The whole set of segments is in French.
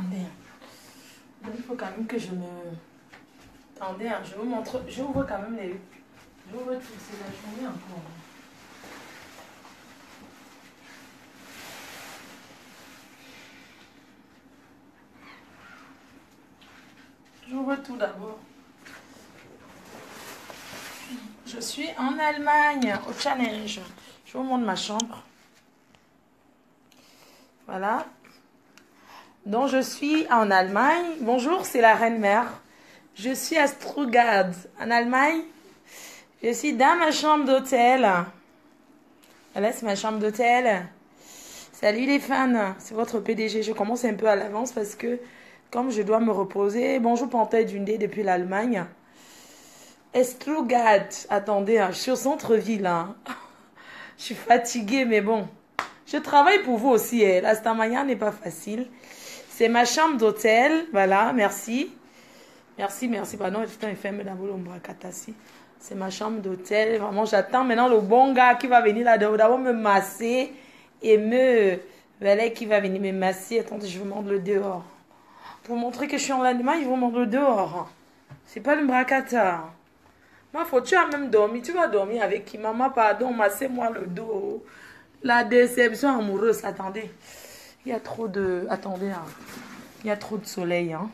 Attendez. Il faut quand même que je me... Attendez, hein, je vous montre. J'ouvre quand même les... J'ouvre tout. C'est la journée encore. J'ouvre tout d'abord. Je suis en Allemagne, au challenge. Je vous montre ma chambre. Voilà. Donc, je suis en Allemagne. Bonjour, c'est la reine-mère. Je suis à Stuttgart, en Allemagne. Je suis dans ma chambre d'hôtel. Voilà, c'est ma chambre d'hôtel. Salut les fans, c'est votre PDG. Je commence un peu à l'avance parce que, comme je dois me reposer, bonjour Panthère Dundee depuis l'Allemagne. Stuttgart, attendez, hein, je suis au centre-ville. Hein. Je suis fatiguée, mais bon. Je travaille pour vous aussi. Hein. La Stamania n'est pas facile. C'est ma chambre d'hôtel. Voilà, merci. Merci. Pardon, je suis fermé dans l'ombre. C'est ma chambre d'hôtel. Vraiment, j'attends maintenant le bon gars qui va venir là-dedans. D'abord me masser et me... Voilà, qui va venir me masser. Attendez, je vous montre le dehors. Pour montrer que je suis en Allemagne, je vous montre le dehors. C'est pas le Mbrakata. Ma faut tu as même dormi. Tu vas dormir avec qui? Maman, pardon, massez-moi le dos. La déception amoureuse. Attendez. Il y a trop de... Attendez. Hein. Il y a trop de soleil. Hein.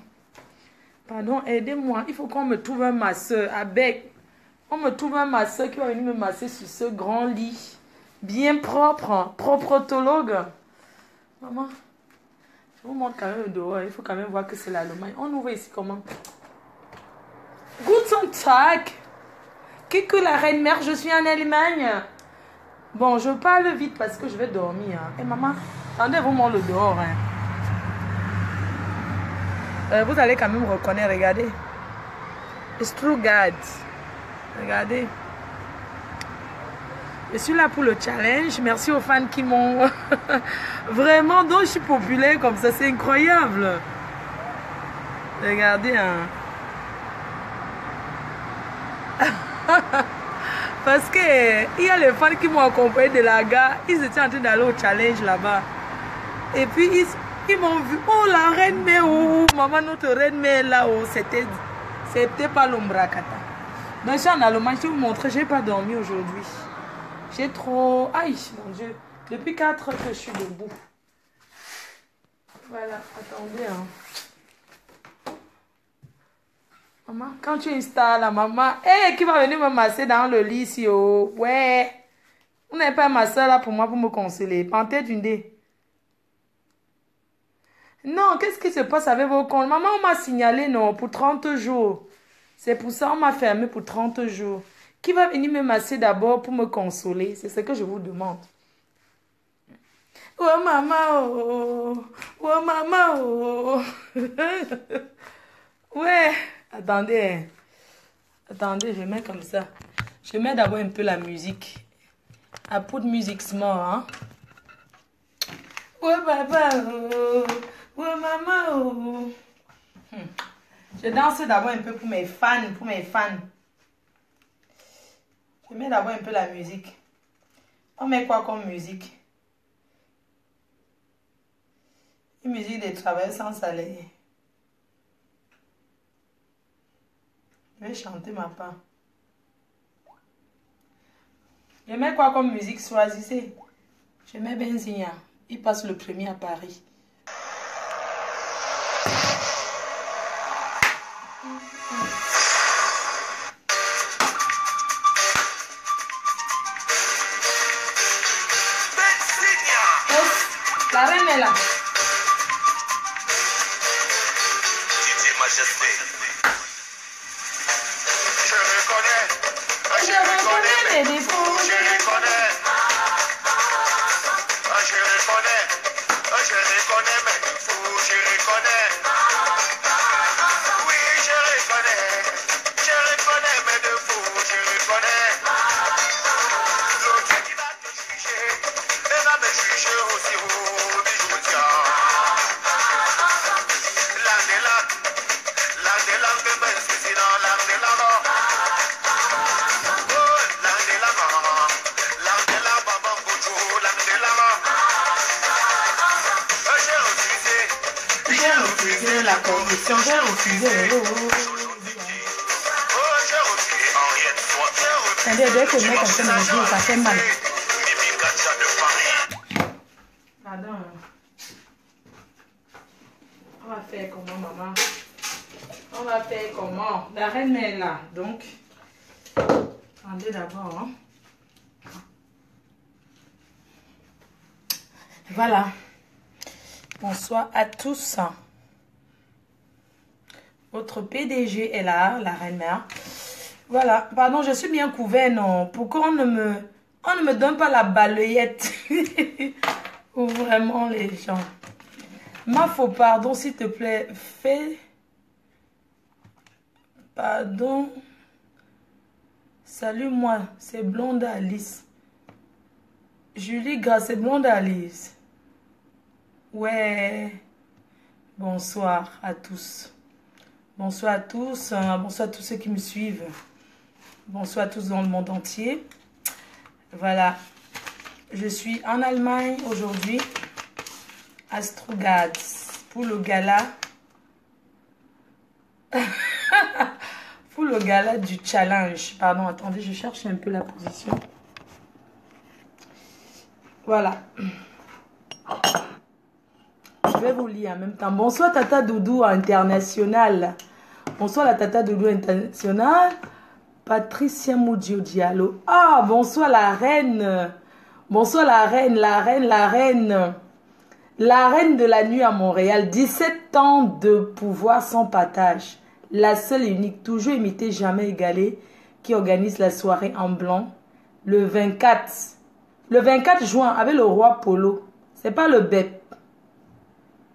Pardon, aidez-moi. Il faut qu'on me trouve un masseur. Avec. On me trouve un masseur qui va venir me masser sur ce grand lit. Bien propre. Proprotologue. Maman. Je vous montre quand même le dehors. Il faut quand même voir que c'est l'Allemagne. On ouvre ici comment? Guten Tag. Que la reine-mère, je suis en Allemagne. Bon, je parle vite parce que je vais dormir. Hein. Et maman, attendez, vous montrez le dehors. Hein. Vous allez quand même reconnaître, regardez. Stuttgart. Regardez. Je suis là pour le challenge. Merci aux fans qui m'ont... Vraiment, donc je suis populaire comme ça. C'est incroyable. Regardez, hein. Parce que il y a les fans qui m'ont accompagné de la gare. Ils étaient en train d'aller au challenge là-bas. Et puis ils m'ont vu. Oh la reine mais oh maman notre reine mais là oh c'était pas l'Ombrakata. Donc je suis en Allemagne. Je vais vous montrer. J'ai pas dormi aujourd'hui. J'ai trop. Aïe mon Dieu. Depuis 4 heures que je suis debout. Voilà. Attendez hein. Maman, quand tu installes la maman, qui va venir me masser dans le lit ici, oh, ouais. Vous n'avez pas un masseur là pour moi pour me consoler. Panthère Dundee. Non, qu'est-ce qui se passe avec vos comptes? Maman, on m'a signalé, non, pour 30 jours. C'est pour ça on m'a fermé pour 30 jours. Qui va venir me masser d'abord pour me consoler? C'est ce que je vous demande. Oh maman, oh, oh maman, oh. Ouais. Attendez, attendez, je mets comme ça. Je mets d'abord un peu la musique. I put music small, hein. Ouais, papa, oh. Ouais, maman, oh. Je danse d'abord un peu pour mes fans, Je mets d'abord un peu la musique. On met quoi comme musique? Une musique de travail sans salaire. Je vais chanter ma part. Je mets quoi comme musique? Choisissez. Je mets Benzina. Il passe le premier à Paris. La reine est là. Je reconnais mes défauts. Je reconnais mes défauts. Je reconnais. Oui, je reconnais. Je reconnais mes défauts. Je reconnais. L'autre qui va te juger, elle va me juger aussi au bijoutia. L'un de mes soucis dans l'un de la mort. J'ai refusé refuser la corruption, j'ai refusé. Attendez, elle doit être mettre en train de me dire, ça fait mal. Pardon. On va faire comment, maman? On va faire comment? La reine est là, donc. Attendez d'abord. Hein. Voilà. Bonsoir à tous. Votre PDG est là, la reine mère. Voilà. Pardon, je suis bien couvert, non? Pourquoi on ne me donne pas la balayette? Ou vraiment les gens. Ma faux pardon, s'il te plaît. Fais. Pardon. Salut moi, c'est Blonde Alice. Julie Gras, c'est Blonde Alice. Ouais. Bonsoir à tous. Bonsoir à tous. Bonsoir à tous ceux qui me suivent. Bonsoir à tous dans le monde entier. Voilà. Je suis en Allemagne aujourd'hui. À Stuttgart. Pour le gala. Pour le gala du challenge. Pardon, attendez, je cherche un peu la position. Voilà. Je vais vous lire en même temps. Bonsoir Tata Doudou international. Bonsoir la Tata Doudou international. Patricia Moudio Diallo. Ah, bonsoir la reine. Bonsoir la reine, la reine, la reine. La reine de la nuit à Montréal. 17 ans de pouvoir sans partage. La seule et unique, toujours imitée, jamais égalée, qui organise la soirée en blanc. Le 24. Le 24 juin avec le roi Polo. C'est pas le bep.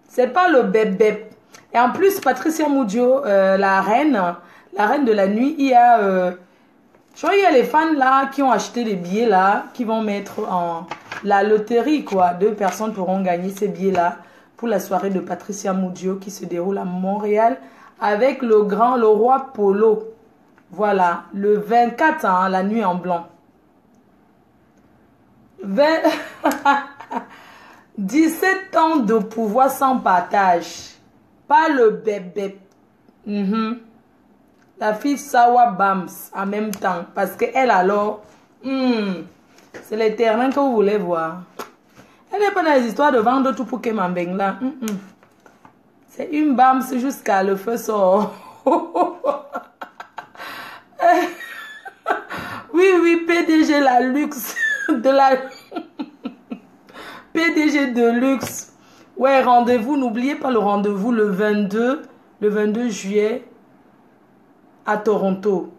C'est pas le bep. Et en plus, Patricia Moudio, la reine de la nuit, il y a... je crois qu'il y a les fans là qui ont acheté les billets là, qui vont mettre en la loterie quoi. 2 personnes pourront gagner ces billets là pour la soirée de Patricia Moudio qui se déroule à Montréal avec le roi Polo. Voilà, le 24, hein, la nuit en blanc. 17 ans de pouvoir sans partage. Pas le bébé. La fille Sawa Bams en même temps. Parce qu'elle alors, c'est les terrains que vous voulez voir. Elle n'est pas dans les histoires de vendre tout pour que m'embaigne là. C'est une Bams jusqu'à le feu sort. Oui, PDG la luxe de la... PDG de luxe. Ouais, rendez-vous, n'oubliez pas le rendez-vous le 22 juillet à Toronto.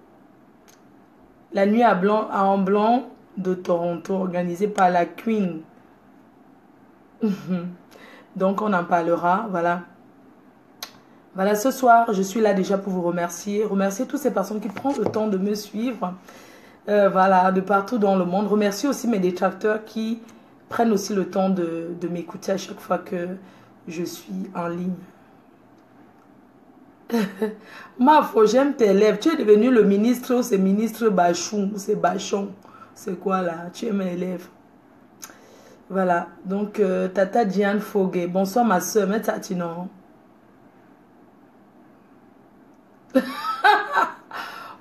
La nuit en blanc de Toronto, organisée par la Queen. Donc, on en parlera, voilà. Voilà, ce soir, je suis là déjà pour vous remercier. Remercier toutes ces personnes qui prennent le temps de me suivre. Voilà, de partout dans le monde. Remercier aussi mes détracteurs qui prennent aussi le temps de m'écouter à chaque fois que je suis en ligne. Mafo, j'aime tes lèvres. Tu es devenu le ministre, c'est ministre Bachon, c'est Bachon. C'est quoi là? Tu aimes mes lèvres. Voilà, donc Tata Diane Foguet. Bonsoir ma soeur, mais Tatinon.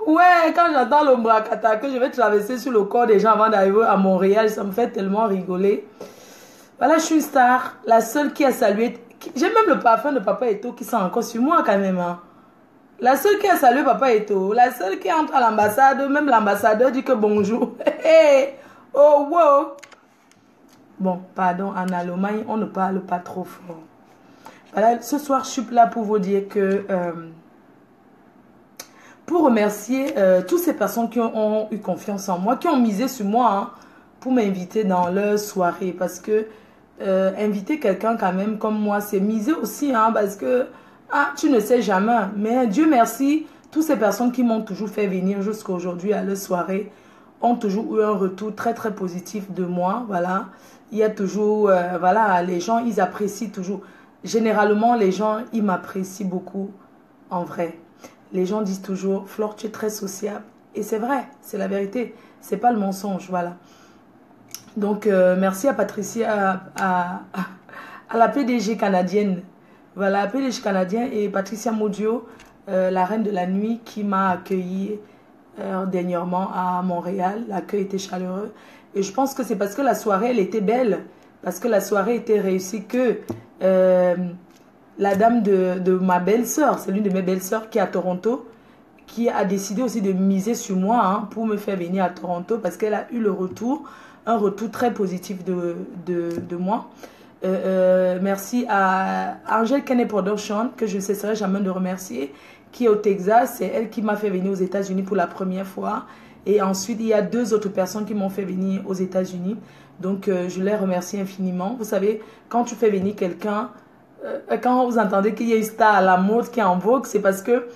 Ouais, quand j'entends le Mbrakata, que je vais traverser sur le corps des gens avant d'arriver à Montréal, ça me fait tellement rigoler. Voilà, je suis une star, la seule qui a salué. J'ai même le parfum de Papa Eto qui sent encore sur moi quand même. Hein. La seule qui a salué Papa Eto, la seule qui entre à l'ambassade, même l'ambassadeur dit que bonjour. Oh, wow. Bon, pardon, en Allemagne, on ne parle pas trop fort. Voilà, ce soir, je suis là pour vous dire que... pour remercier toutes ces personnes qui ont eu confiance en moi, qui ont misé sur moi hein, pour m'inviter dans leur soirée. Parce que inviter quelqu'un quand même comme moi, c'est miser aussi. Hein, parce que tu ne sais jamais. Mais Dieu merci, toutes ces personnes qui m'ont toujours fait venir jusqu'à aujourd'hui à leur soirée ont toujours eu un retour très très positif de moi. Voilà. Il y a toujours, voilà, les gens, ils apprécient toujours. Généralement, les gens, ils m'apprécient beaucoup en vrai. Les gens disent toujours, Flore, tu es très sociable. Et c'est vrai, c'est la vérité. C'est pas le mensonge, voilà. Donc, merci à Patricia, à la PDG canadienne Voilà, PDG canadien et Patricia Modio, la reine de la nuit, qui m'a accueilli dernièrement à Montréal. L'accueil était chaleureux. Et je pense que c'est parce que la soirée, elle était belle. Parce que la soirée était réussie que la dame de ma belle-sœur, c'est l'une de mes belles-sœurs qui est à Toronto, qui a décidé aussi de miser sur moi hein, pour me faire venir à Toronto parce qu'elle a eu le retour, un retour très positif de moi. Merci à Angel Kenney Production, que je ne cesserai jamais de remercier, qui est au Texas. C'est elle qui m'a fait venir aux États-Unis pour la première fois. Et ensuite, il y a 2 autres personnes qui m'ont fait venir aux États-Unis. Donc, je les remercie infiniment. Vous savez, quand tu fais venir quelqu'un, quand vous entendez qu'il y a une star à la mode qui est en vogue, c'est parce que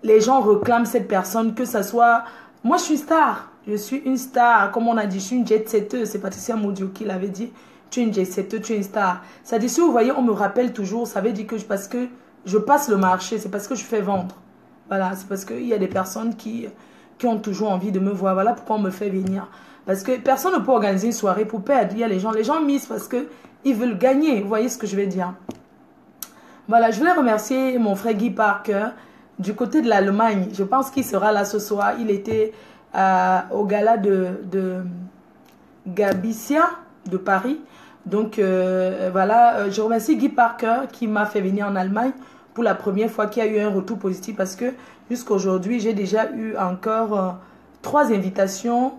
les gens réclament cette personne, que ça soit... Moi, je suis star. Je suis une star. Comme on a dit, je suis une jet-setteuse. C'est Patricia Modio qui l'avait dit. Tu es une jet-setteuse, tu es une star. Ça dit, si vous voyez, on me rappelle toujours, ça veut dire que parce que je passe le marché, c'est parce que je fais vendre. Voilà, c'est parce qu'il y a des personnes qui ont toujours envie de me voir. Voilà pourquoi on me fait venir. Parce que personne ne peut organiser une soirée pour perdre. Il y a les gens misent parce qu'ils veulent gagner. Vous voyez ce que je veux dire? Voilà, je voulais remercier mon frère Guy Parker du côté de l'Allemagne. Je pense qu'il sera là ce soir. Il était au gala de Gabicia de Paris. Donc voilà, je remercie Guy Parker qui m'a fait venir en Allemagne pour la première fois, qui a eu un retour positif parce que jusqu'à aujourd'hui, j'ai déjà eu encore 3 invitations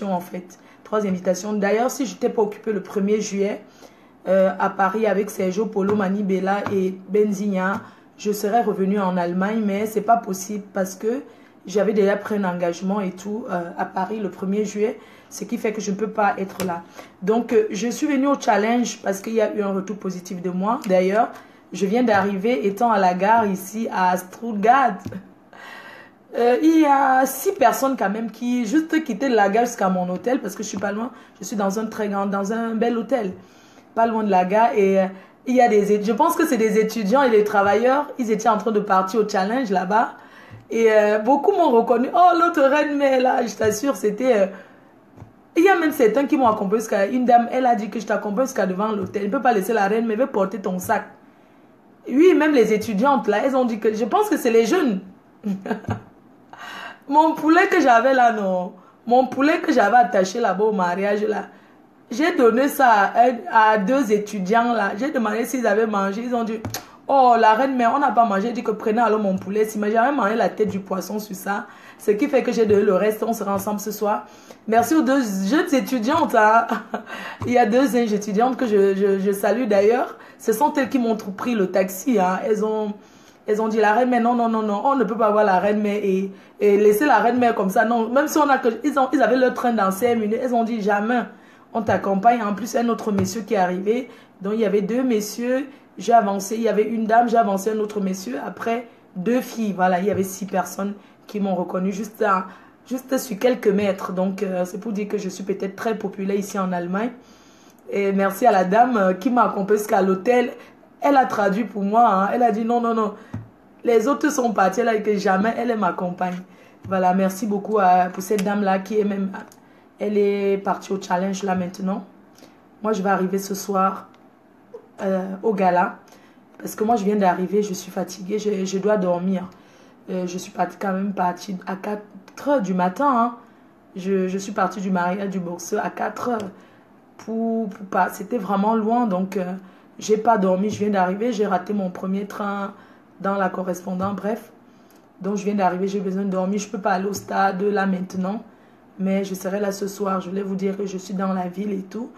en fait. 3 invitations. D'ailleurs, si je n'étais pas occupée le 1er juillet à Paris avec Sergio Polo, Mani Bella et Benzina, je serais revenue en Allemagne, mais c'est pas possible parce que j'avais déjà pris un engagement et tout à Paris le 1er juillet, ce qui fait que je ne peux pas être là. Donc, je suis venue au challenge parce qu'il y a eu un retour positif de moi. D'ailleurs, je viens d'arriver étant à la gare ici à Stuttgart. Il y a 6 personnes quand même qui juste quittaient la gare jusqu'à mon hôtel parce que je suis pas loin. Je suis dans un bel hôtel, pas loin de la gare et il y a je pense que c'est des étudiants et des travailleurs. Ils étaient en train de partir au challenge là-bas et beaucoup m'ont reconnu. Oh, l'autre reine, mais là, je t'assure, c'était... Il y a même certains qui m'ont accompagné jusqu'à... Une dame, elle a dit que je t'accompagne jusqu'à devant l'hôtel. Elle ne peut pas laisser la reine, mais elle veut porter ton sac. Oui, même les étudiantes là, elles ont dit que... Je pense que c'est les jeunes. Mon poulet que j'avais là, non. Mon poulet que j'avais attaché là-bas au mariage là. J'ai donné ça à 2 étudiants là. J'ai demandé s'ils avaient mangé. Ils ont dit, oh la reine, mais on n'a pas mangé. J'ai dit que prenez alors mon poulet. Si j'avais mangé la tête du poisson sur ça. Ce qui fait que j'ai donné le reste. On sera ensemble ce soir. Merci aux 2 jeunes étudiantes. Hein. Il y a 2 jeunes étudiantes que je salue d'ailleurs. Ce sont elles qui m'ont pris le taxi. Hein. Elles ont dit la reine, mais non, on ne peut pas voir la reine mère et laisser la reine mère comme ça. Non, même si ils avaient leur train dans 5 minutes, elles ont dit jamais, on t'accompagne. En plus, un autre monsieur qui est arrivé. Donc, il y avait 2 messieurs, j'ai avancé. Il y avait une dame, j'ai avancé un autre monsieur. Après, 2 filles. Voilà, il y avait 6 personnes qui m'ont reconnu juste sur quelques mètres. Donc, c'est pour dire que je suis peut-être très populaire ici en Allemagne. Et merci à la dame qui m'a accompagnée jusqu'à l'hôtel. Elle a traduit pour moi. Hein. Elle a dit non. Les autres sont partis là et que jamais elle m'accompagne. Voilà, merci beaucoup pour cette dame-là qui est même... Elle est partie au challenge là maintenant. Moi, je vais arriver ce soir au gala. Parce que moi, je viens d'arriver, je suis fatiguée, je dois dormir. Je suis quand même partie à 4 h du matin. Hein. Je suis partie du mariage du boxeur à 4 h. C'était vraiment loin, donc j'ai pas dormi. Je viens d'arriver, j'ai raté mon premier train dans la correspondance, bref. Donc, je viens d'arriver, j'ai besoin de dormir. Je ne peux pas aller au stade là maintenant. Mais je serai là ce soir. Je voulais vous dire que je suis dans la ville et tout.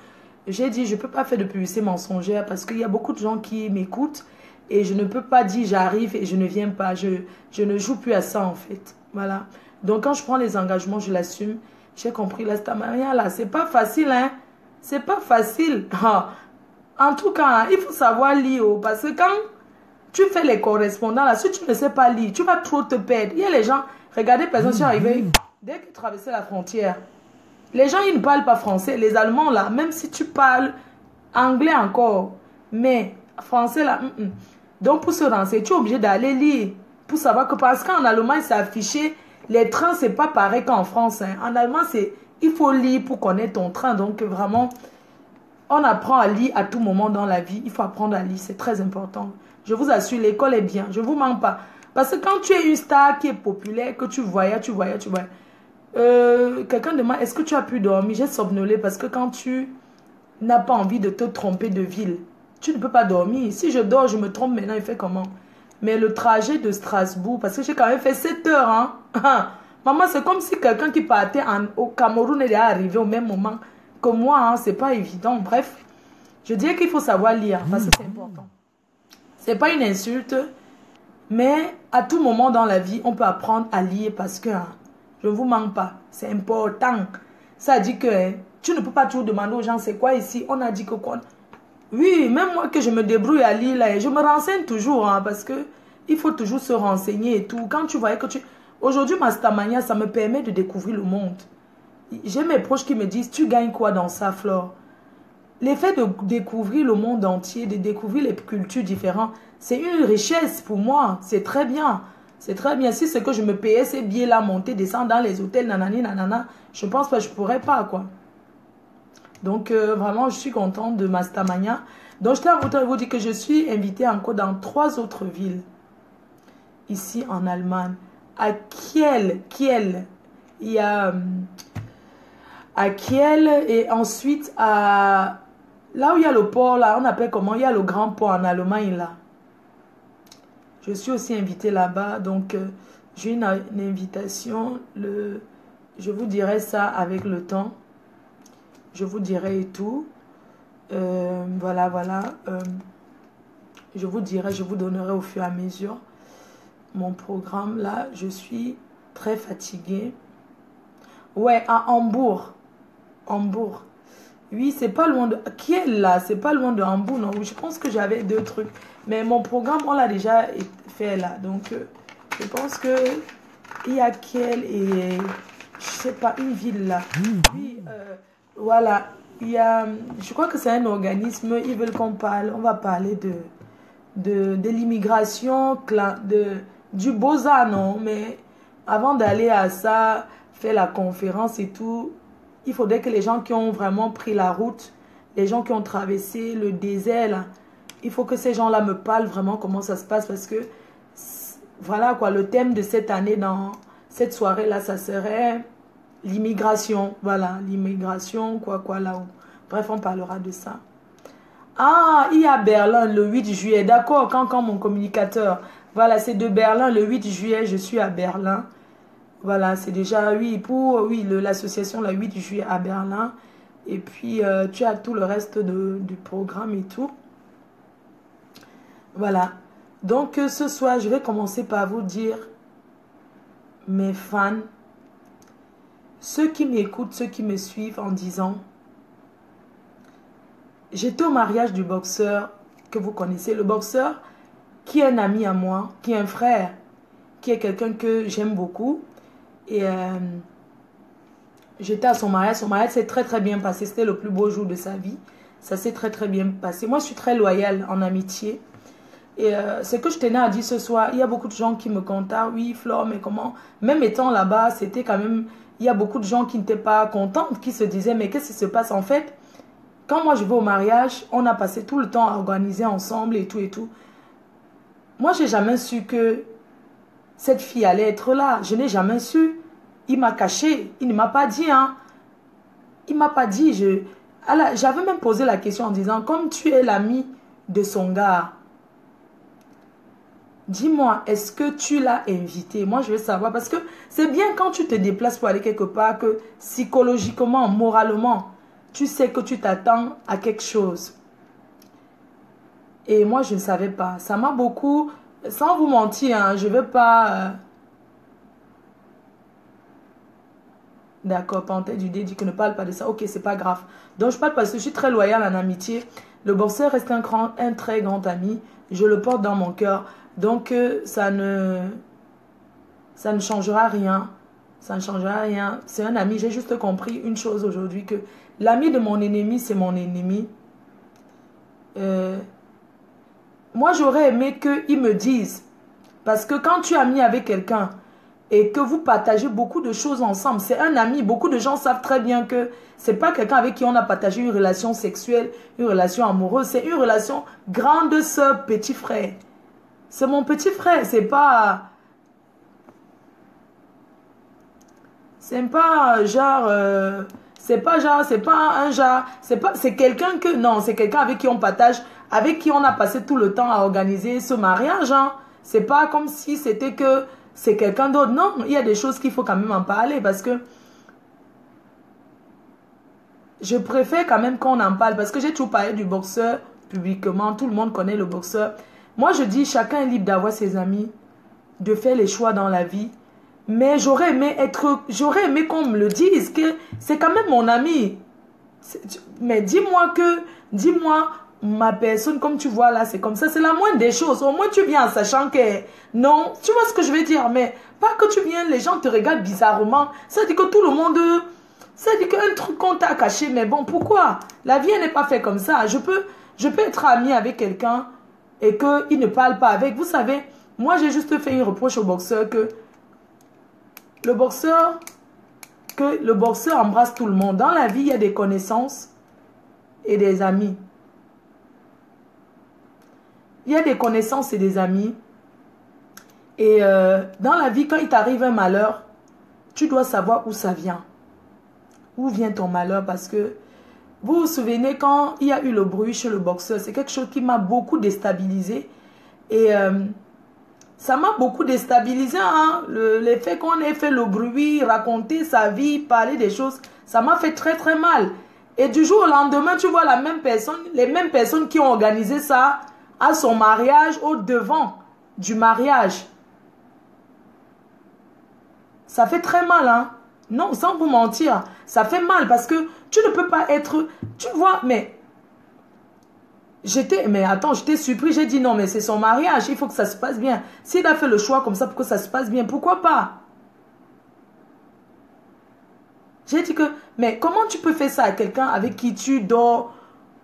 J'ai dit, je ne peux pas faire de publicité mensongère parce qu'il y a beaucoup de gens qui m'écoutent. Et je ne peux pas dire, j'arrive et je ne viens pas. Je ne joue plus à ça, en fait. Voilà. Donc, quand je prends les engagements, je l'assume. J'ai compris, là, là, c'est pas facile, hein. C'est pas facile. En tout cas, il faut savoir lire. Parce que quand... tu fais les correspondants là, si tu ne sais pas lire, tu vas trop te perdre. Il y a les gens, regardez, par exemple, je suis arrivée, dès qu'ils traversaient la frontière, les gens, ils ne parlent pas français. Les Allemands là, même si tu parles anglais encore, mais français là, Donc pour se renseigner, tu es obligé d'aller lire, pour savoir que, parce qu'en Allemagne, c'est affiché, les trains, c'est pas pareil qu'en France. Hein. En allemand, il faut lire pour connaître ton train. Donc vraiment, On apprend à lire à tout moment dans la vie. Il faut apprendre à lire, c'est très important. Je vous assure, l'école est bien. Je ne vous mens pas. Parce que quand tu es une star qui est populaire, que tu voyais. Quelqu'un demande, est-ce que tu as pu dormir? J'ai somnolé parce que quand tu n'as pas envie de te tromper de ville, tu ne peux pas dormir. Si je dors, je me trompe maintenant, il fait comment? Mais le trajet de Strasbourg, parce que j'ai quand même fait 7 heures, hein. Maman, c'est comme si quelqu'un qui partait au Cameroun est arrivé au même moment que moi, hein. C'est pas évident. Bref, je dirais qu'il faut savoir lire parce que c'est important. C'est pas une insulte, mais à tout moment dans la vie, on peut apprendre à lire parce que, hein, je ne vous mens pas, c'est important. Ça dit que hein, tu ne peux pas toujours demander aux gens c'est quoi ici. On a dit que quoi. Oui, même moi que je me débrouille à lire là, je me renseigne toujours hein, parce que il faut toujours se renseigner et tout. Quand tu voyais que tu... Aujourd'hui, Mastamania, ça me permet de découvrir le monde. J'ai mes proches qui me disent, tu gagnes quoi dans ça, Flore? L'effet de découvrir le monde entier, de découvrir les cultures différentes, c'est une richesse pour moi. C'est très bien. C'est très bien. Si c'est que je me payais ces billets-là, monter, descendre dans les hôtels, nanani, nanana, je pense pas, je pourrais pas, quoi. Donc, vraiment, je suis contente de Mastamania. Donc, je tiens à vous dire que je suis invitée encore dans 3 autres villes. Ici, en Allemagne. À Kiel, il y a... à Kiel et ensuite à... Là où il y a le port, là, on appelle comment? Il y a le grand port en Allemagne, là. Je suis aussi invitée là-bas. Donc, j'ai une invitation. Je vous dirai ça avec le temps. Je vous dirai et tout. Voilà. Je vous dirai, je vous donnerai au fur et à mesure mon programme. Là, je suis très fatiguée. Ouais, à Hambourg. Hambourg. Oui, c'est pas loin de... Qui est là? C'est pas loin de Hambourg, non? Je pense que j'avais 2 trucs. Mais mon programme, on l'a déjà fait là. Donc, je pense que il y a Kiel et... Je sais pas, une ville là. Oui, voilà. Il y a... Je crois que c'est un organisme. Ils veulent qu'on parle. On va parler de l'immigration, du Beaux-Arts, non? Mais avant d'aller à ça, faire la conférence et tout... Il faudrait que les gens qui ont vraiment pris la route, les gens qui ont traversé le désert, là, il faut que ces gens-là me parlent vraiment comment ça se passe parce que, voilà quoi, le thème de cette année dans cette soirée-là, ça serait l'immigration. Voilà, l'immigration, quoi, là-haut. Bref, on parlera de ça. Ah, il y a Berlin le 8 juillet. D'accord, quand mon communicateur. Voilà, c'est de Berlin le 8 juillet, je suis à Berlin. Voilà, c'est déjà, oui, pour l'association le 8 juillet à Berlin. Et puis, tu as tout le reste du programme et tout. Voilà. Donc, ce soir, je vais commencer par vous dire, mes fans, ceux qui m'écoutent, ceux qui me suivent en disant, j'étais au mariage du boxeur que vous connaissez. Le boxeur qui est un ami à moi, qui est un frère, qui est quelqu'un que j'aime beaucoup. Et j'étais à son mariage. Son mariage s'est très bien passé. C'était le plus beau jour de sa vie. Ça s'est très bien passé. Moi, je suis très loyale en amitié. Et ce que je tenais à dire ce soir, il y a beaucoup de gens qui me contactent. Oui, Flore, mais comment? Même étant là-bas, c'était quand même... Il y a beaucoup de gens qui n'étaient pas contents, qui se disaient, mais qu'est-ce qui se passe? En fait, quand moi je vais au mariage, on a passé tout le temps à organiser ensemble et tout et tout. Moi, j'ai jamais su que cette fille allait être là. Je n'ai jamais su. Il m'a caché. Il ne m'a pas dit. Hein. Il ne m'a pas dit. J'avais même posé la question en disant, comme tu es l'ami de son gars, dis-moi, est-ce que tu l'as invité? Moi, je veux savoir. Parce que c'est bien quand tu te déplaces pour aller quelque part que psychologiquement, moralement, tu sais que tu t'attends à quelque chose. Et moi, je ne savais pas. Ça m'a beaucoup... Sans vous mentir, hein, je ne veux pas... D'accord, Panthère du dé dit que ne parle pas de ça. Ok, c'est pas grave. Donc, je parle parce que je suis très loyale en amitié. Le boxeur reste un très grand ami. Je le porte dans mon cœur. Donc, ça ne changera rien. Ça ne changera rien. C'est un ami. J'ai juste compris une chose aujourd'hui, que l'ami de mon ennemi, c'est mon ennemi. Moi, j'aurais aimé qu'ils me disent. Parce que quand tu es ami avec quelqu'un et que vous partagez beaucoup de choses ensemble. C'est un ami. Beaucoup de gens savent très bien que c'est pas quelqu'un avec qui on a partagé une relation sexuelle, une relation amoureuse. C'est une relation grande sœur, petit frère. C'est mon petit frère. C'est pas genre... c'est pas un genre... C'est quelqu'un que... Non, c'est quelqu'un avec qui on partage... Avec qui on a passé tout le temps à organiser ce mariage. Hein. C'est pas comme si c'était que... C'est quelqu'un d'autre. Non, il y a des choses qu'il faut quand même en parler parce que je préfère quand même qu'on en parle parce que j'ai toujours parlé du boxeur publiquement. Tout le monde connaît le boxeur. Moi, je dis chacun est libre d'avoir ses amis, de faire les choix dans la vie. Mais j'aurais aimé qu'on me le dise que c'est quand même mon ami. Mais dis-moi ma personne, comme tu vois là, c'est comme ça. C'est la moindre des choses. Au moins, tu viens en sachant que... Non, tu vois ce que je veux dire. Mais pas que tu viens, les gens te regardent bizarrement. Ça dit que tout le monde... Ça dit qu'un truc qu'on t'a caché. Mais bon, pourquoi? La vie, elle n'est pas faite comme ça. Je peux être ami avec quelqu'un et qu'il ne parle pas avec. Vous savez, moi, j'ai juste fait une reproche au boxeur que... Le boxeur embrasse tout le monde. Dans la vie, il y a des connaissances et des amis. Il y a des connaissances et des amis. Et dans la vie, quand il t'arrive un malheur, tu dois savoir où ça vient. Où vient ton malheur? Parce que vous vous souvenez quand il y a eu le bruit chez le boxeur, c'est quelque chose qui m'a beaucoup déstabilisé. Et ça m'a beaucoup déstabilisé. Hein? Le fait qu'on ait fait le bruit, raconter sa vie, parler des choses, ça m'a fait très très mal. Et du jour au lendemain, tu vois les mêmes personnes qui ont organisé ça à son mariage, au devant du mariage. Ça fait très mal, hein. Non, sans vous mentir, ça fait mal parce que tu ne peux pas être... Tu vois, mais attends, j'étais surpris, j'ai dit non, mais c'est son mariage, il faut que ça se passe bien. S'il a fait le choix comme ça pour que ça se passe bien, pourquoi pas? J'ai dit que, mais comment tu peux faire ça à quelqu'un avec qui tu dors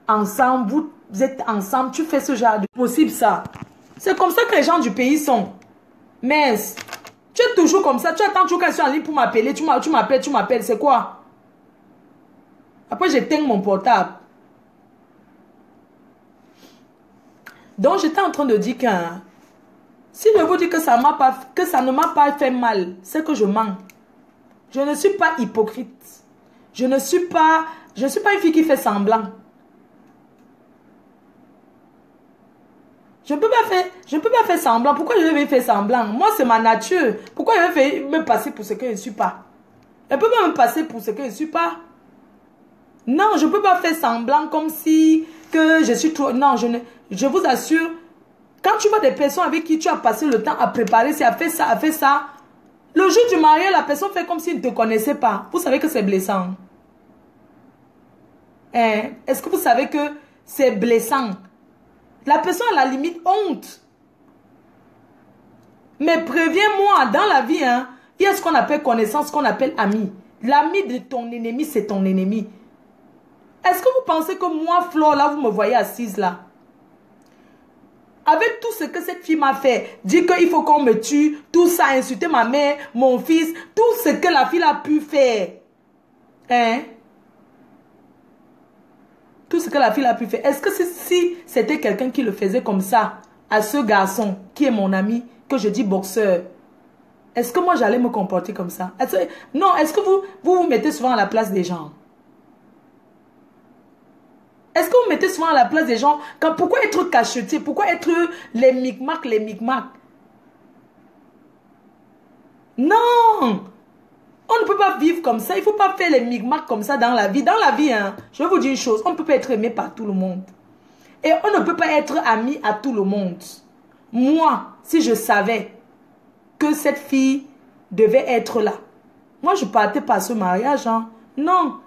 ensemble, vous êtes ensemble, tu fais ce genre de... Possible ça. C'est comme ça que les gens du pays sont. Mais tu es toujours comme ça, tu attends toujours qu'elle soit en ligne pour m'appeler, tu m'appelles, c'est quoi? Après, j'éteins mon portable. Donc, j'étais en train de dire que si je vous dis que ça ne m'a pas fait mal, c'est que je mens. Je ne suis pas hypocrite. Je ne suis pas une fille qui fait semblant. Je ne peux pas faire semblant. Pourquoi je vais faire semblant? Moi, c'est ma nature. Pourquoi je vais me passer pour ce que je ne suis pas? Je ne peux pas me passer pour ce que je ne suis pas. Non, je ne peux pas faire semblant comme si que je suis trop... Non, je vous assure, quand tu vois des personnes avec qui tu as passé le temps à préparer, c'est à faire ça, le jour du mariage, la personne fait comme s'il ne te connaissait pas. Vous savez que c'est blessant. Est-ce que vous savez que c'est blessant? La personne a la limite honte. Mais préviens-moi, dans la vie, hein, il y a ce qu'on appelle connaissance, ce qu'on appelle ami. L'ami de ton ennemi, c'est ton ennemi. Est-ce que vous pensez que moi, Flore, là, vous me voyez assise là? Avec tout ce que cette fille m'a fait, dire qu'il faut qu'on me tue, tout ça, insulter ma mère, mon fils, tout ce que la fille a pu faire. Hein? Tout ce que la fille a pu faire. Est-ce que si c'était quelqu'un qui le faisait comme ça, à ce garçon, qui est mon ami, que je dis boxeur, est-ce que moi j'allais me comporter comme ça? Non, est-ce que vous mettez souvent à la place des gens? Est-ce que vous mettez souvent à la place des gens? Pourquoi être cachetier? Pourquoi être les micmacs? Non! On ne peut pas vivre comme ça. Il ne faut pas faire les micmacs comme ça dans la vie. Dans la vie, hein, je vais vous dire une chose. On ne peut pas être aimé par tout le monde. Et on ne peut pas être ami à tout le monde. Moi, si je savais que cette fille devait être là, moi, je ne partais pas à ce mariage. Hein. Non,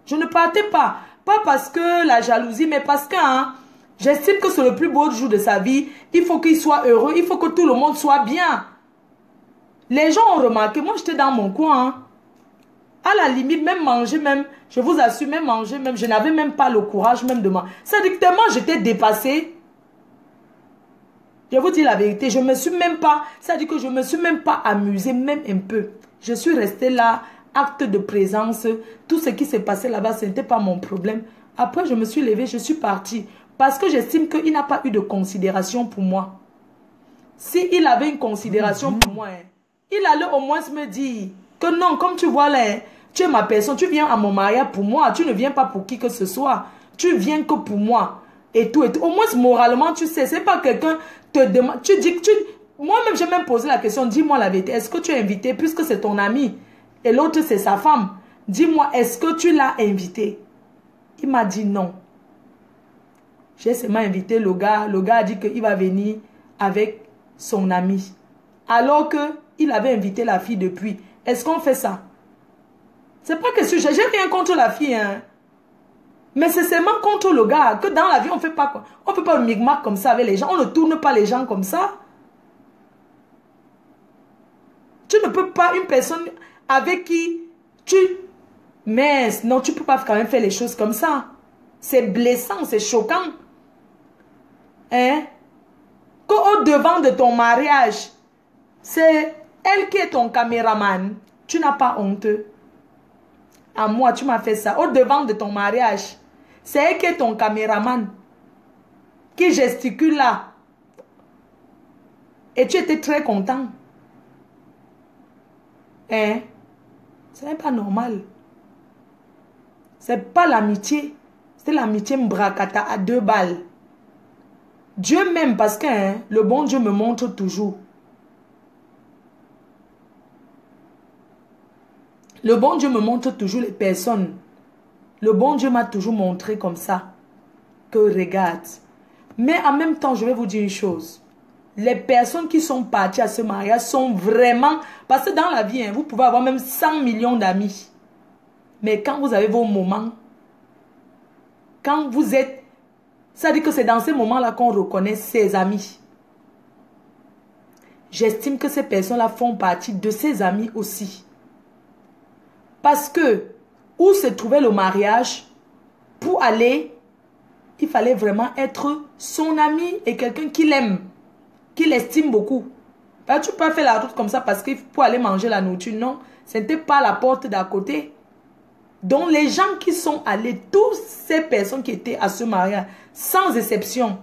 je ne partais pas. Pas parce que la jalousie, mais parce que j'estime que c'est le plus beau jour de sa vie. Il faut qu'il soit heureux. Il faut que tout le monde soit bien. Les gens ont remarqué. Moi, j'étais dans mon coin. Hein. À la limite, même manger, je vous assure, même manger, je n'avais même pas le courage même de manger. C'est-à-dire que tellement j'étais dépassée. Je vous dis la vérité, je me suis même pas, ça dit que je me suis même pas amusée, même un peu. Je suis restée là, acte de présence. Tout ce qui s'est passé là-bas, ce n'était pas mon problème. Après, je me suis levée, je suis partie. Parce que j'estime qu'il n'a pas eu de considération pour moi. S'il avait une considération pour moi, hein, il allait au moins me dire que non, comme tu vois là, hein, tu es ma personne, tu viens à mon mariage pour moi, tu ne viens pas pour qui que ce soit. Tu viens que pour moi. Et tout, et tout. Au moins, moralement, tu sais, c'est pas quelqu'un te demande. Tu dis que tu. Moi-même, j'ai même posé la question, dis-moi la vérité, est-ce que tu es invité, puisque c'est ton ami, et l'autre, c'est sa femme. Dis-moi, est-ce que tu l'as invité? Il m'a dit non. J'ai seulement invité le gars. Le gars a dit qu'il va venir avec son ami. Alors qu'il avait invité la fille depuis. Est-ce qu'on fait ça? C'est pas que j'ai rien contre la fille, hein. Mais c'est seulement contre le gars. Que dans la vie, on fait pas quoi. On ne fait pas le micmac comme ça avec les gens. On ne tourne pas les gens comme ça. Tu ne peux pas une personne avec qui tu... Mais non, tu ne peux pas quand même faire les choses comme ça. C'est blessant, c'est choquant. Hein? Qu'au devant de ton mariage, c'est elle qui est ton caméraman. Tu n'as pas honte. À moi, tu m'as fait ça. Au devant de ton mariage, c'est elle qui est ton caméraman. Qui gesticule là. Et tu étais très content. Hein? Ce n'est pas normal. C'est pas l'amitié. C'est l'amitié mbrakata à 2 balles. Dieu m'aime parce que hein, le bon Dieu me montre toujours. Le bon Dieu me montre toujours les personnes. Le bon Dieu m'a toujours montré comme ça. Que regarde. Mais en même temps, je vais vous dire une chose. Les personnes qui sont parties à ce mariage sont vraiment... Parce que dans la vie, hein, vous pouvez avoir même 100 millions d'amis. Mais quand vous avez vos moments, quand vous êtes... Ça dit que c'est dans ces moments-là qu'on reconnaît ses amis. J'estime que ces personnes-là font partie de ses amis aussi. Parce que, où se trouvait le mariage, pour aller, il fallait vraiment être son ami et quelqu'un qui l'aime, qui l'estime beaucoup. Ben, tu peux pas faire la route comme ça parce qu'il faut aller manger la nourriture. Non, ce n'était pas la porte d'à côté. Donc les gens qui sont allés, toutes ces personnes qui étaient à ce mariage, sans exception,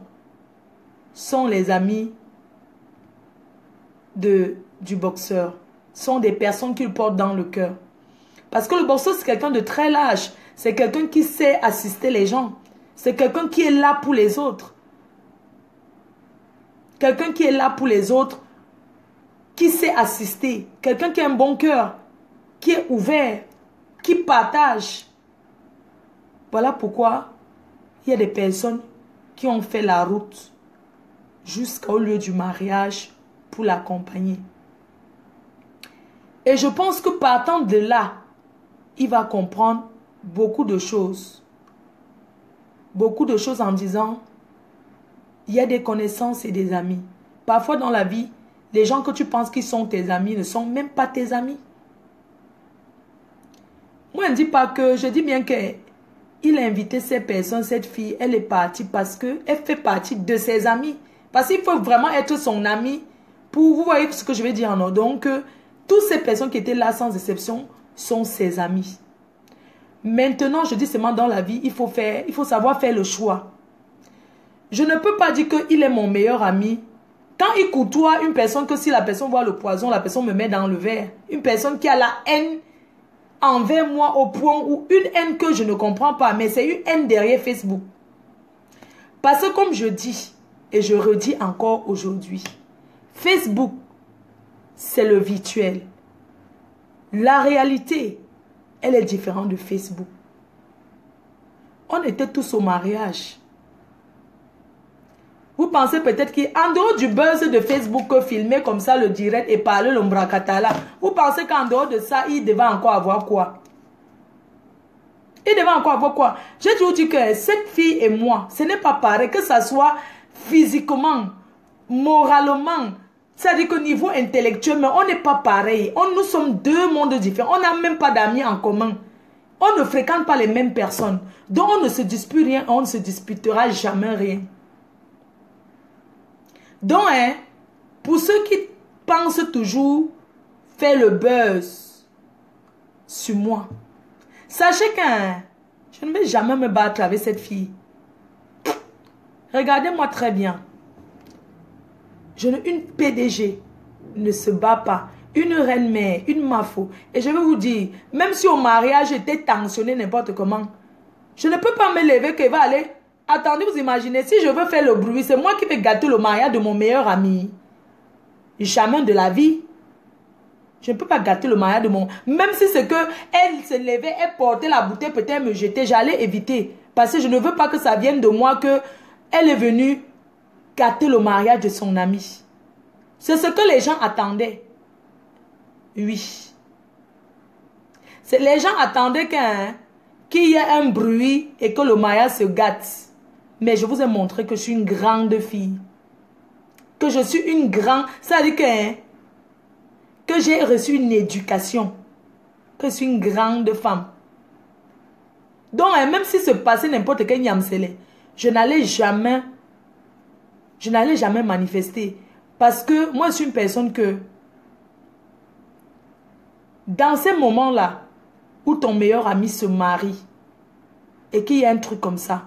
sont les amis du boxeur. Sont des personnes qu'il porte dans le cœur. Parce que le boxeur, c'est quelqu'un de très lâche. C'est quelqu'un qui sait assister les gens. C'est quelqu'un qui est là pour les autres. Quelqu'un qui est là pour les autres, qui sait assister. Quelqu'un qui a un bon cœur, qui est ouvert, qui partage. Voilà pourquoi il y a des personnes qui ont fait la route jusqu'au lieu du mariage pour l'accompagner. Et je pense que partant de là, il va comprendre beaucoup de choses. Beaucoup de choses en disant, il y a des connaissances et des amis. Parfois dans la vie, les gens que tu penses qu'ils sont tes amis ne sont même pas tes amis. Moi, je ne dis pas que, je dis bien qu'il a invité ces personnes, cette fille, elle est partie parce qu'elle fait partie de ses amis. Parce qu'il faut vraiment être son ami pour, vous voyez ce que je vais dire, non? Donc, toutes ces personnes qui étaient là sans exception sont ses amis. Maintenant, je dis seulement dans la vie, il faut savoir faire le choix. Je ne peux pas dire qu'il est mon meilleur ami. Quand il côtoie une personne, que si la personne voit le poison, la personne me met dans le verre. Une personne qui a la haine envers moi au point où une haine que je ne comprends pas, mais c'est une haine derrière Facebook. Parce que comme je dis, et je redis encore aujourd'hui, Facebook, c'est le virtuel. La réalité, elle est différente de Facebook. On était tous au mariage. Vous pensez peut-être qu'en dehors du buzz de Facebook, filmer comme ça le direct et parler le mbrakatala, vous pensez qu'en dehors de ça, il devait encore avoir quoi? Il devait encore avoir quoi? J'ai toujours dit que cette fille et moi, ce n'est pas pareil, que ça soit physiquement, moralement, c'est-à-dire qu'au niveau intellectuel, mais on n'est pas pareil. Nous sommes 2 mondes différents. On n'a même pas d'amis en commun. On ne fréquente pas les mêmes personnes. Donc on ne se dispute rien, on ne se disputera jamais rien. Donc, hein, pour ceux qui pensent toujours faire le buzz sur moi, sachez que hein, je ne vais jamais me battre avec cette fille. Regardez-moi très bien. Une PDG ne se bat pas. Une reine-mère, une mafo. Et je vais vous dire, même si au mariage j'étais tensionnée n'importe comment, je ne peux pas me lever qu'elle va aller. Attendez, vous imaginez, si je veux faire le bruit, c'est moi qui vais gâter le mariage de mon meilleur ami. Jamais de la vie. Je ne peux pas gâter le mariage de mon... Même si c'est que elle se levait, elle portait la bouteille, peut-être me jeter, j'allais éviter. Parce que je ne veux pas que ça vienne de moi que elle est venue gâter le mariage de son ami. C'est ce que les gens attendaient. Oui. Les gens attendaient qu'il y ait un bruit et que le mariage se gâte. Mais je vous ai montré que je suis une grande fille. Que je suis une grande... Ça veut dire que j'ai reçu une éducation. Que je suis une grande femme. Donc, même si se passait n'importe quel nyamsele, je n'allais jamais manifester. Parce que moi, je suis une personne que... Dans ces moments-là, où ton meilleur ami se marie, et qu'il y a un truc comme ça,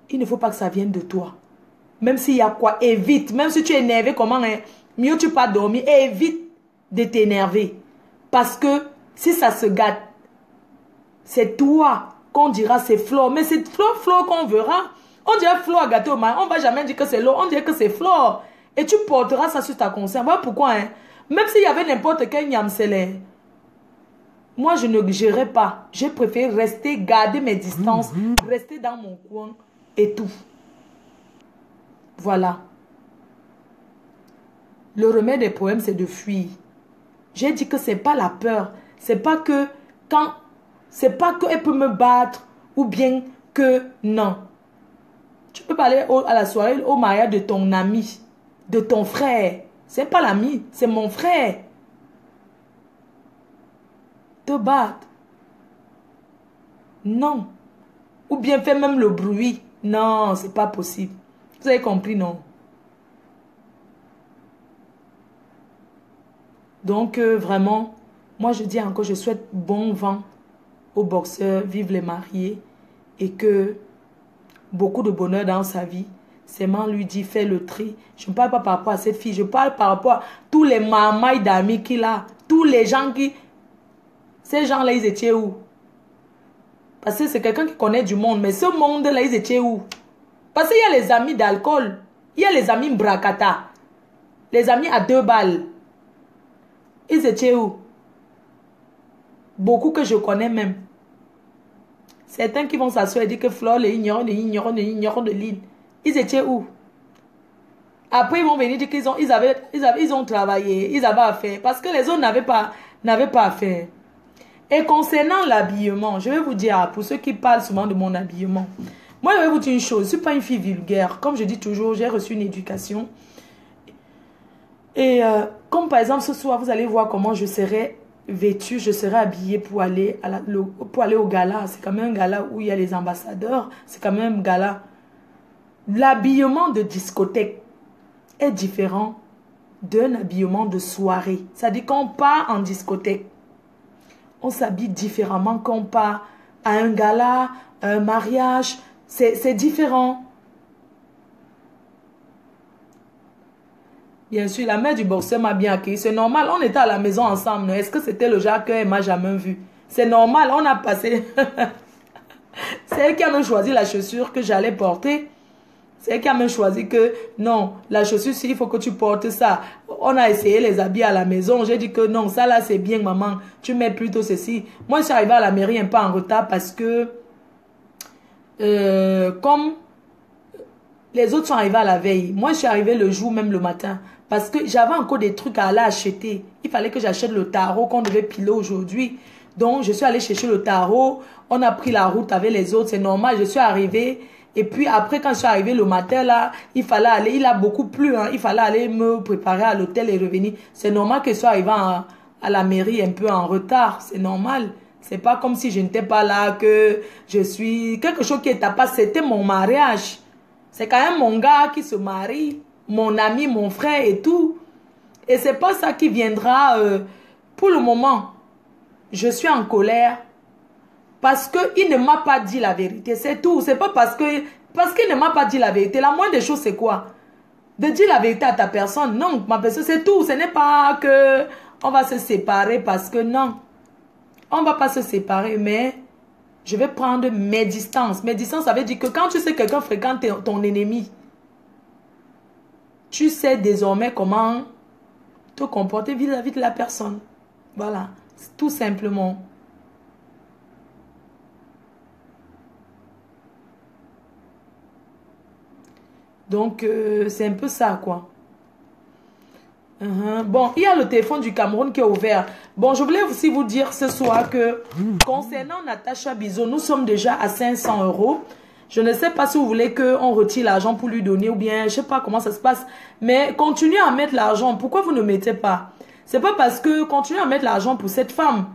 il ne faut pas que ça vienne de toi. Même s'il y a quoi, évite. Même si tu es énervé, comment, mieux tu pas dormir, évite de t'énerver. Parce que si ça se gâte, c'est toi qu'on dira c'est Flore. Mais c'est Flore qu'on verra. On dirait Flore a gâté au mariage. On ne va jamais dire que c'est l'eau. On dirait que c'est Flore. Et tu porteras ça sur ta conscience. Voilà pourquoi, même s'il y avait n'importe quel nyamsele, moi je ne gérais pas. J'ai préféré rester, garder mes distances, rester dans mon coin et tout. Voilà. Le remède des problèmes, c'est de fuir. J'ai dit que c'est pas la peur. C'est pas que elle peut me battre ou bien que non. Tu peux pas aller à la soirée, au mariage de ton ami, de ton frère. C'est pas l'ami, c'est mon frère. Te battre. Non. Ou bien faire même le bruit. Non, c'est pas possible. Vous avez compris, non? Donc, vraiment, moi je dis encore, je souhaite bon vent aux boxeurs, vive les mariés et que beaucoup de bonheur dans sa vie. Seulement lui dit, fais le tri. Je ne parle pas par rapport à cette fille, je parle par rapport à tous les mamailles d'amis qu'il a, tous les gens qui... Ces gens-là, ils étaient où? Parce que c'est quelqu'un qui connaît du monde, mais ce monde-là, ils étaient où? Parce qu'il y a les amis d'alcool, il y a les amis bracata, les amis à 2 balles. Ils étaient où? Beaucoup que je connais même. Certains qui vont s'asseoir et dire que Flore les ignorants de l'île. Ils étaient où? Après, ils vont venir dire qu'ils ont travaillé, ils avaient à faire. Parce que les autres n'avaient pas à faire. Et concernant l'habillement, je vais vous dire, pour ceux qui parlent souvent de mon habillement, moi, je vais vous dire une chose, je ne suis pas une fille vulgaire. Comme je dis toujours, j'ai reçu une éducation. Et comme par exemple, ce soir, vous allez voir comment je serai vêtue, je serai habillée pour aller, au gala. C'est quand même un gala où il y a les ambassadeurs. C'est quand même un gala. L'habillement de discothèque est différent d'un habillement de soirée. C'est-à-dire qu'on part en discothèque, on s'habille différemment quand on part à un gala, à un mariage. C'est différent. Bien sûr, la mère du boxeur m'a bien accueilli. C'est normal, on était à la maison ensemble. Est-ce que c'était le genre qu'elle m'a jamais vu? C'est normal, on a passé... C'est elle qui a même choisi la chaussure que j'allais porter. C'est elle qui a même choisi que, non, la chaussure, il faut que tu portes ça. On a essayé les habits à la maison. J'ai dit que non, ça là, c'est bien, maman. Tu mets plutôt ceci. Moi, je suis arrivée à la mairie un peu en retard parce que, comme les autres sont arrivés à la veille, moi, je suis arrivée le jour, même le matin. Parce que j'avais encore des trucs à aller acheter. Il fallait que j'achète le tarot qu'on devait piler aujourd'hui. Donc, je suis allée chercher le tarot. On a pris la route avec les autres. C'est normal, je suis arrivée. Et puis après, quand je suis arrivée le matin, là, il fallait aller, il a beaucoup plu, hein, il fallait aller me préparer à l'hôtel et revenir. C'est normal que je sois arrivée à la mairie un peu en retard, c'est normal. C'est pas comme si je n'étais pas là, que je suis... Quelque chose qui est à pas, c'était mon mariage. C'est quand même mon gars qui se marie. mon ami, mon frère et tout. Et c'est pas ça qui viendra pour le moment. Je suis en colère parce qu'il ne m'a pas dit la vérité. C'est tout. C'est pas parce qu'il ne m'a pas dit la vérité. La moindre des choses, c'est quoi? De dire la vérité à ta personne. Non, ma personne, c'est tout. Ce n'est pas que on va se séparer parce que non. On ne va pas se séparer, mais je vais prendre mes distances. Mes distances, ça veut dire que quand tu sais que quelqu'un fréquente ton ennemi, tu sais désormais comment te comporter vis-à-vis de la personne. Voilà, tout simplement. Donc, c'est un peu ça, quoi. Bon, il y a le téléphone du Cameroun qui est ouvert. Bon, je voulais aussi vous dire ce soir que concernant Natacha Bizot, nous sommes déjà à 500 €. Je ne sais pas si vous voulez qu'on retire l'argent pour lui donner ou bien, je ne sais pas comment ça se passe. Mais continuez à mettre l'argent. Pourquoi vous ne mettez pas? C'est pas parce que continuez à mettre l'argent pour cette femme.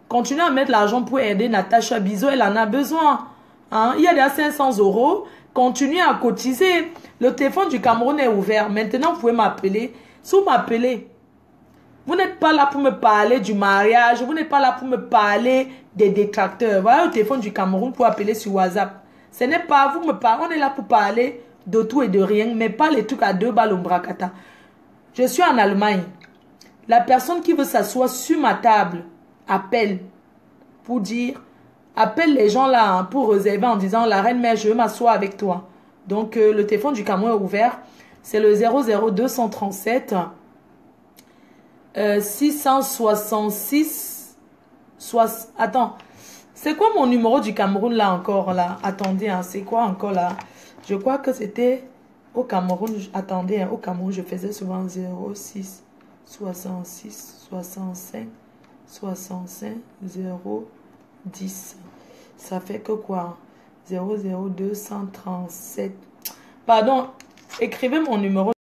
Continuez à mettre l'argent pour aider Natacha Bizot. Elle en a besoin. Hein? Il y a déjà 500 €. Continuez à cotiser. Le téléphone du Cameroun est ouvert. Maintenant, vous pouvez m'appeler. Si vous m'appelez, vous n'êtes pas là pour me parler du mariage, vous n'êtes pas là pour me parler des détracteurs. Voilà le téléphone du Cameroun pour appeler sur WhatsApp. Ce n'est pas vous me parlez, on est là pour parler de tout et de rien, mais pas les trucs à 2 balles au bracata. Je suis en Allemagne. La personne qui veut s'asseoir sur ma table appelle pour dire, appelle les gens là hein, pour réserver en disant la reine mère, je veux m'asseoir avec toi. Donc le téléphone du Cameroun est ouvert. C'est le 00237 666 Attends, c'est quoi mon numéro du Cameroun là encore là? Attendez, hein, c'est quoi encore là? Je crois que c'était au Cameroun. Attendez, hein, au Cameroun, je faisais souvent 06 66 65 65 010. Ça fait que quoi? 00237. Pardon, écrivez mon numéro.